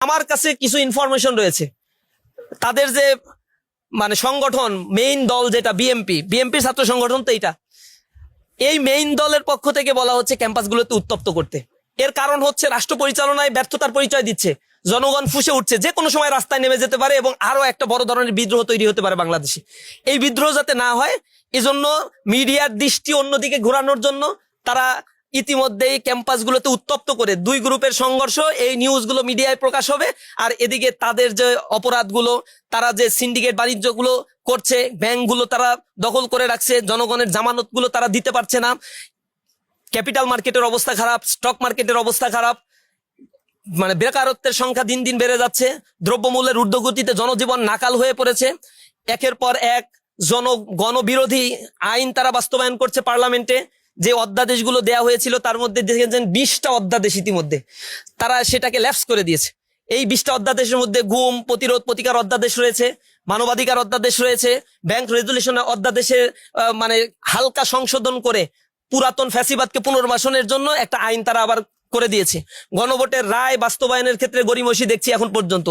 আমার কাছে কিছু ইনফরমেশন রয়েছে, তাদের যে মানে সংগঠন মেইন দল যেটা বিএমপির ছাত্র সংগঠন তো এই মেইন দলের পক্ষ থেকে বলা হচ্ছে ক্যাম্পাসগুলোতে উত্তপ্ত করতে। এর কারণ হচ্ছে রাষ্ট্র পরিচালনায় ব্যর্থতার পরিচয় দিচ্ছে, জনগণ ফুঁসে উঠছে, যে কোনো সময় রাস্তায় নেমে যেতে পারে এবং আরো একটা বড় ধরনের বিদ্রোহ তৈরি হতে পারে বাংলাদেশে। এই বিদ্রোহ যাতে না হয় এজন্য মিডিয়ার দৃষ্টি অন্যদিকে ঘোরানোর জন্য তারা ইতিমধ্যেই ক্যাম্পাসগুলোতে উত্তপ্ত করে দুই গ্রুপের সংঘর্ষ, এই নিউজগুলো মিডিয়ায় প্রকাশ হবে। আর এদিকে তাদের যে অপরাধগুলো, তারা যে সিন্ডিকেট বাণিজ্যগুলো করছে, ব্যাংকগুলো তারা দখল করে রাখছে, জনগণের জামানতগুলো তারা দিতে পারছে না, ক্যাপিটাল মার্কেটের অবস্থা খারাপ, স্টক মার্কেটের অবস্থা খারাপ, মানে বেকারত্বের সংখ্যা দিন দিন বেড়ে যাচ্ছে, দ্রব্যমূল্যের ঊর্ধ্বগতিতে জনজীবন নাকাল হয়ে পড়েছে, একের পর এক গণবিরোধী আইন তারা বাস্তবায়ন করছে পার্লামেন্টে। যে অধ্যাদেশগুলো দেয়া হয়েছিল তার মধ্যে দেখেছেন 20টা অধ্যাদেশ ইতিমধ্যে তারা সেটাকে ল্যাপস করে দিয়েছে। এই 20টা অধ্যাদেশের মধ্যে গুম প্রতিরোধ প্রতিকার অধ্যাদেশ রয়েছে, মানবাধিকার অধ্যাদেশ রয়েছে, ব্যাংক রেজুলেশন অধ্যাদেশের মানে হালকা সংশোধন করে পুরাতন ফ্যাসিবাদকে পুনর্বাসনের জন্য একটা আইন তারা আবার করে দিয়েছে। গণভোটের রায় বাস্তবায়নের ক্ষেত্রে গড়িমসি দেখছি এখন পর্যন্ত।